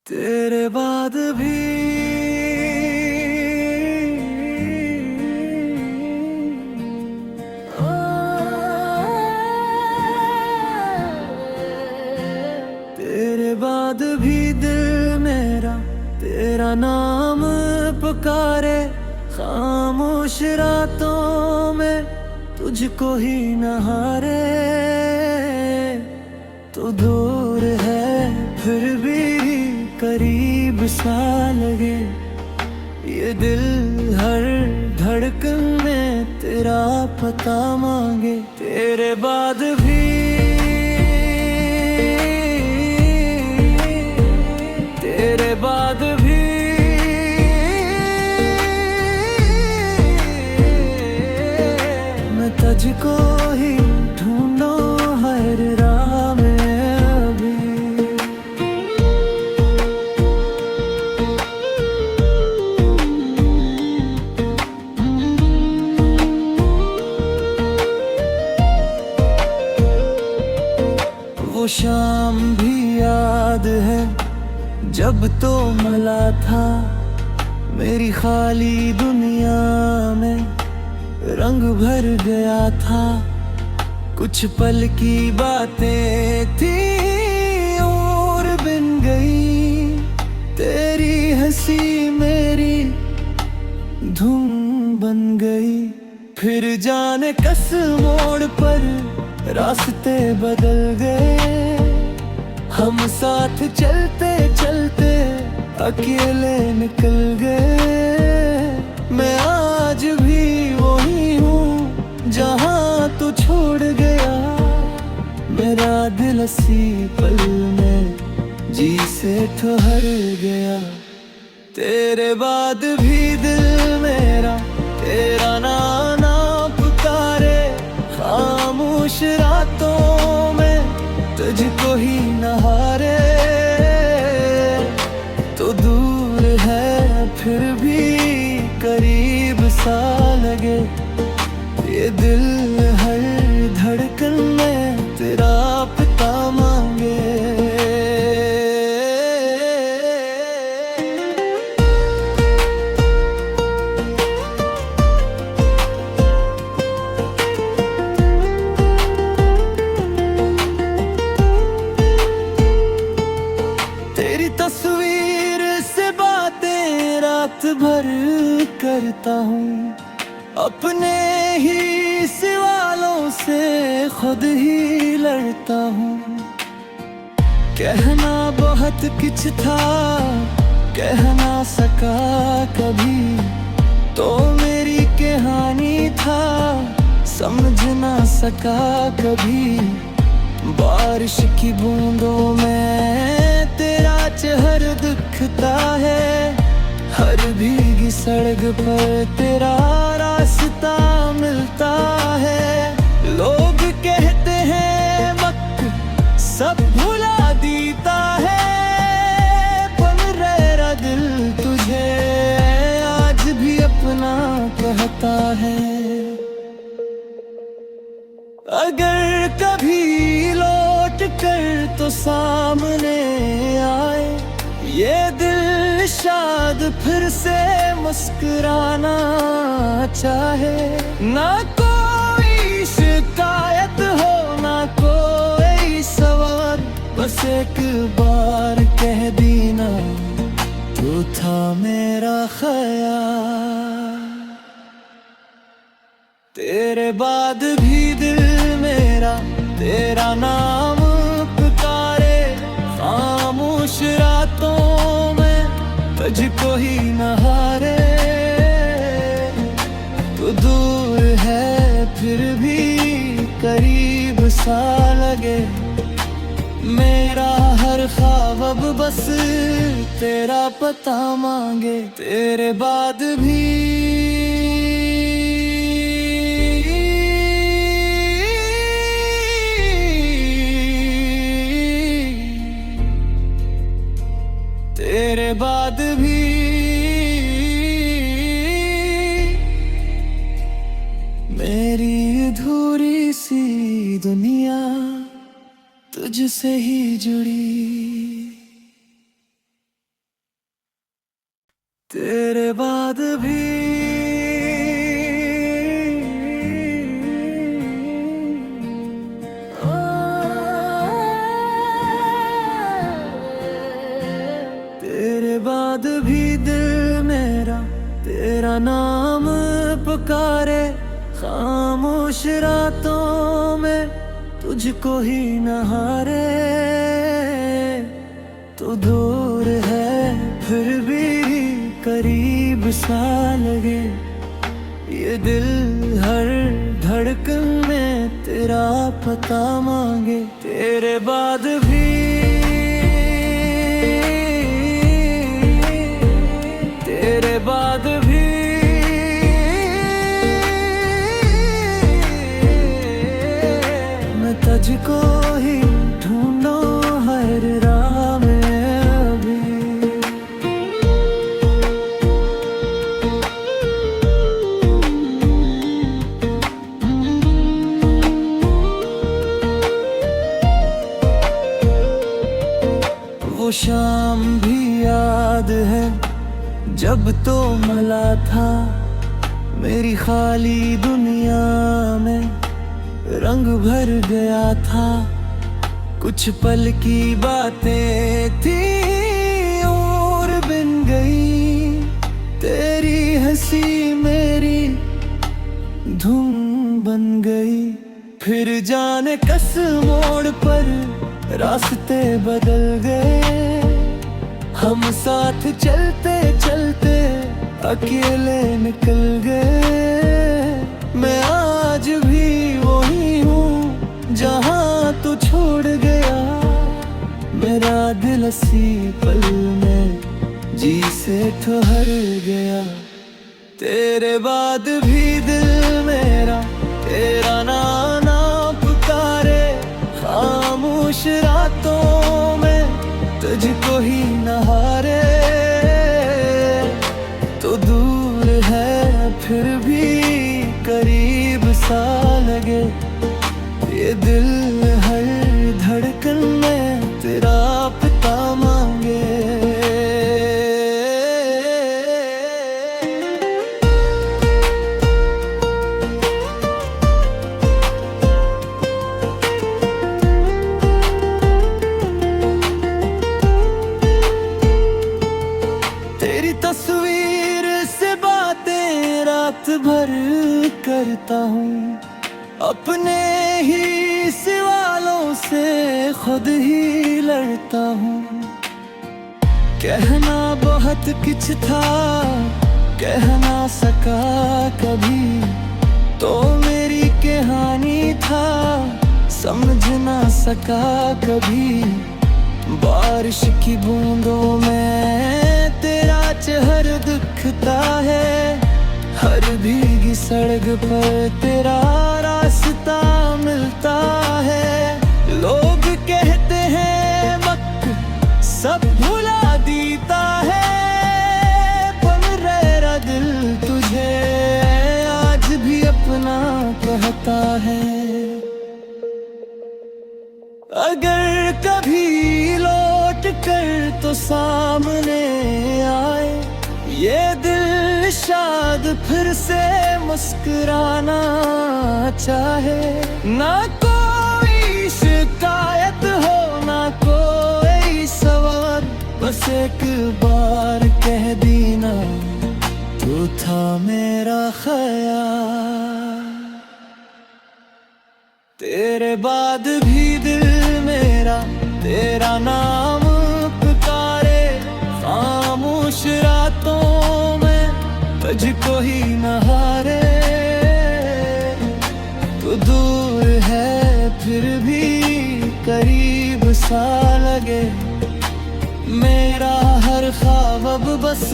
तेरे बाद भी तेरे बाद भी दिल मेरा तेरा नाम पुकारे। खामोश रातों में तुझको ही न हारे। तो दूर है फिर भी करीब सा लगे। ये दिल हर धड़कन में तेरा पता मांगे। तेरे बाद भी तेरे बाद भी मैं तुझको ही ढूंढूं हर राह में। वो शाम भी याद है जब तो मिला था। मेरी खाली दुनिया में रंग भर गया था। कुछ पल की बातें थी और बिन गई। तेरी हंसी मेरी धुन बन गई। फिर जाने किस मोड़ पर रास्ते बदल गए। हम साथ चलते चलते अकेले निकल गए। मैं आज भी वही हूँ जहाँ तू छोड़ गया। मेरा दिल इसी पल में जी से ठहर गया। तेरे बाद भी दिल मेरा तेरा नाम पुकारे। खामोश रातों में तुझको ही न हारे। तो दूर है फिर भी करीब सा लगे। ये दिल हर धड़कन में तेरा पता मांगे। तेरी तस्वीर से बातें रात भर करता हूँ। अपने ही सवालों से खुद ही लड़ता हूँ। कहना बहुत कुछ था कह ना सका कभी। तो मेरी कहानी था समझ ना सका कभी। बारिश की बूंदों में तेरा चेहरा दिखता है। हर भीगी सड़क पर तेरा रास्ता मिलता है। लोग कहते हैं वक्त सब भुला देता है। पर मेरा दिल तुझे आज भी अपना कहता है। अगर कभी लौट कर तो सामने आए ये दिल शायद फिर से मुस्कुराना चाहे। ना कोई शिकायत हो ना कोई सवाल। बस एक बार कह देना तू था मेरा ख्याल। तेरे बाद भी दिल मेरा तेरा नाम पुकारे। खामोश रातों में तुझको ही न हारे। तो दूर है फिर भी करीब सा लगे। मेरा हर ख्वाब अब बस तेरा पता मांगे। तेरे बाद भी तेरे बाद भी मेरी अधूरी सी दुनिया तुझसे ही जुड़ी। तेरे बाद भी तेरे बाद भी दिल मेरा तेरा नाम पुकारे, खामोश रातों में तुझको ही न हारे। तो दूर है फिर भी करीब सा लगे, ये दिल हर धड़कन में तेरा पता मांगे। तेरे बाद भी तेरे बाद भी मैं तुझको ही ढूंढूं हर राह में अभी। वो शाम भी याद है जब तो मिला था, मेरी खाली दुनिया में रंग भर गया था। कुछ पल की बातें थी और बिन गई, तेरी हंसी मेरी धुन बन गई। फिर जाने किस मोड़ पर रास्ते बदल गए, हम साथ चलते चलते अकेले निकल गए। मैं आज भी वही हूँ जहाँ तू छोड़ गया, मेरा दिल इसी पल में जी से ठहर गया। तेरे बाद भी दिल मेरा तेरा नाम पुकारे, खामोश रातों में तुझको ही न हारे। तो दूर है फिर भी करीब सा लगे, ये दिल हर धड़कन में तेरा पता मांगे। तस्वीर से बातें रात भर करता हूँ, अपने ही सवालों से खुद ही लड़ता हूँ। कहना बहुत कुछ था, कह ना सका कभी, तो मेरी कहानी था समझ ना सका कभी। बारिश की बूंदों में तेरा चेहरा दिखता है, हर भीगी सड़क पर तेरा रास्ता मिलता है। लोग कहते हैं वक्त सब भुला देता है, पर मेरा दिल तुझे आज भी अपना कहता है। अगर कभी लौट कर तो सामने आए ये दिल, शायद फिर से मुस्कुराना चाहे। ना कोई शिकायत हो ना कोई सवाल, बस एक बार कह देना तू था मेरा ख्याल। तेरे बाद भी दिल मेरा तेरा नाम पुकारे, खामोश रातों में तुझको ही न हारे। तो दूर है फिर भी करीब सा लगे, मेरा हर ख्वाब अब बस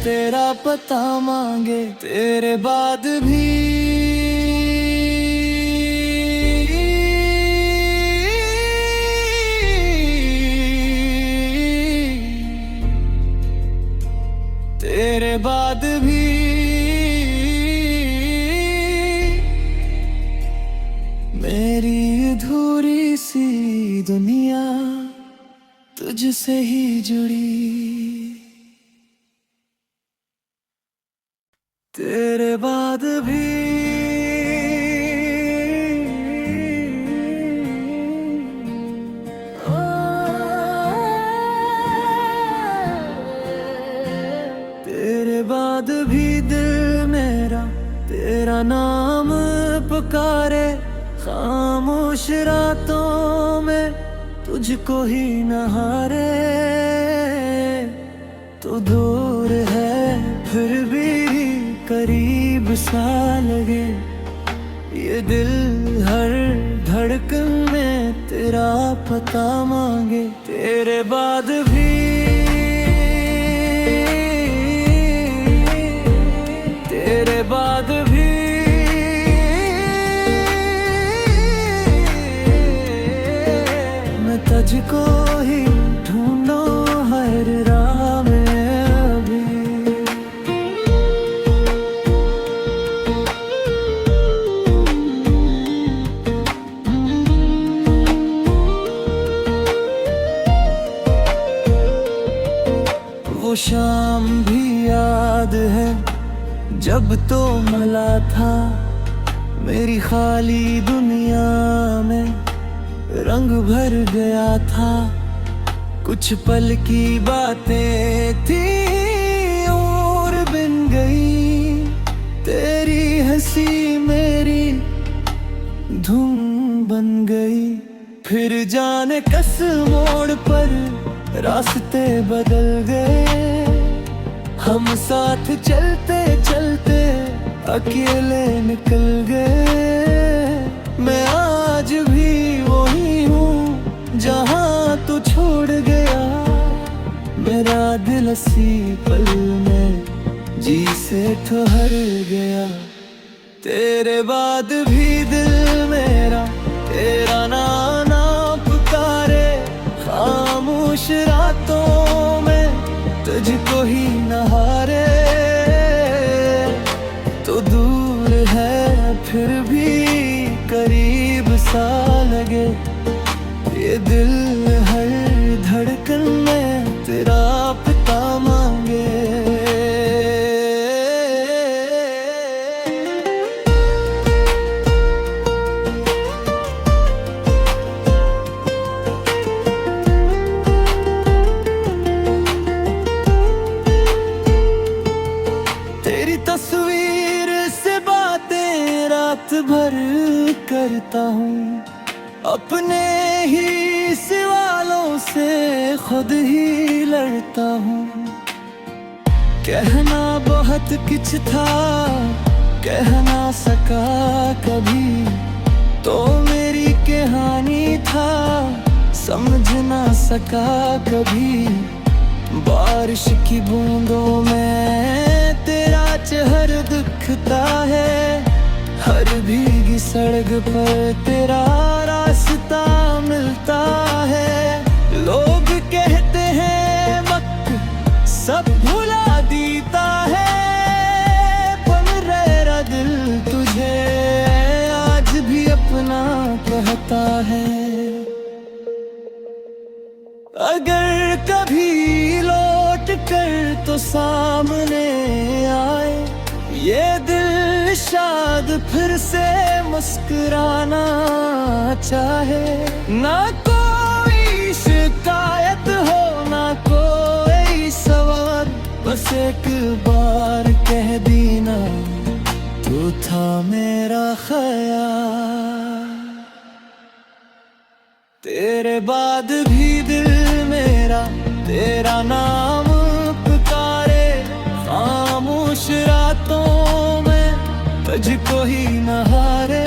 तेरा पता मांगे। तेरे बाद भी तेरे बाद भी मेरी अधूरी सी दुनिया तुझसे ही जुड़ी। तेरे बाद भी तेरे बाद भी दिल मेरा तेरा नाम पुकारे, खामोश रातों में तुझको ही न हारे। तो दूर है फिर भी करीब सा लगे, ये दिल हर धड़कन में तेरा पता मांगे। तेरे बाद भी तेरे बाद भी मैं तुझको ही ढूंढूं हर राह में अभी। वो शाम भी याद है जब तो मिला था, मेरी खाली दुनिया में रंग भर गया था। कुछ पल की बातें थी और बिन गई, तेरी हंसी मेरी धुन बन गई। फिर जाने किस मोड़ पर रास्ते बदल गए, हम साथ चलते चलते अकेले निकल गए। मैं आज भी वही हूँ जहाँ तू छोड़ गया, मेरा दिल इसी पल में जी से ठहर गया। तेरे बाद भी दिल मेरा तेरा नाम पुकारे, खामोश रातों में तुझको ही न हारे। तो दूर है फिर भी करीब सा लगे, ये दिल हर धड़कन में तेरा पता मांगे। तेरी तस्वीर से बातें रात भर करता हूँ, अपने ही सवालों से खुद ही लड़ता हूँ। कहना बहुत कुछ था, कह ना सका कभी, तो मेरी कहानी था समझ ना सका कभी। बारिश की बूंदों में तेरा चेहरा दिखता है, हर भीगी सड़क पर तेरा रास्ता मिलता है। लोग कहते हैं वक्त सब भुला देता है, पर मेरा दिल तुझे आज भी अपना कहता है। अगर कभी लौट कर तो सामने आए ये दिल, शायद फिर से मुस्कुराना चाहे। ना कोई शिकायत हो ना कोई सवाल, बस एक बार कह देना तू था मेरा ख्याल। तेरे बाद भी दिल मेरा तेरा नाम पुकारे, खामोश रातों में तुझको ही न हारे।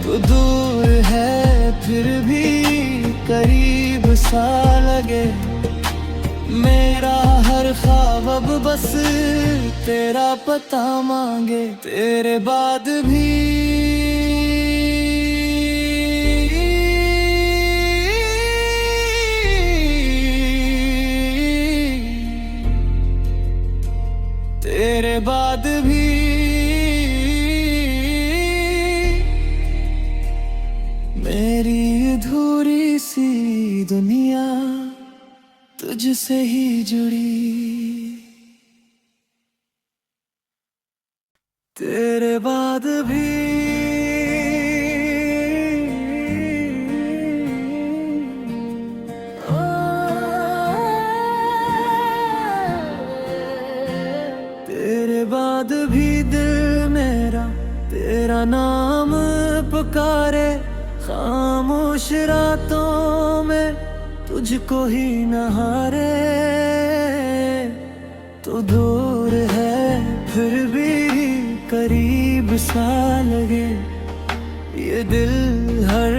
तो दूर है फिर भी करीब सा लगे, मेरा हर ख्वाब अब बस तेरा पता मांगे। तेरे बाद भी तेरे बाद भी मेरी अधूरी सी दुनिया तुझसे ही जुड़ी। खामोश रातों में तुझको ही न हारे तो दूर है फिर भी करीब सा लगे। ये दिल हर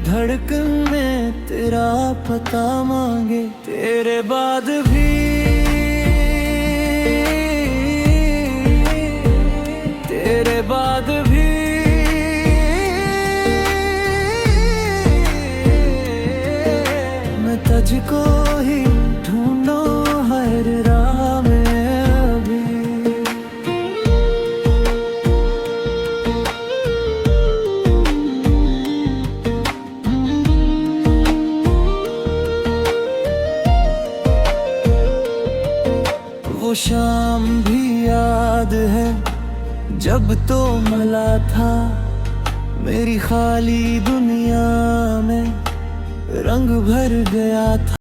धड़कन में तेरा पता मांगे। तेरे बाद भी तेरे बाद भी मैं तुझको ही ढूंढूं हर राह में अभी। वो शाम भी याद है जब तो मिला था मेरी खाली दुनिया में रंग भर गया था।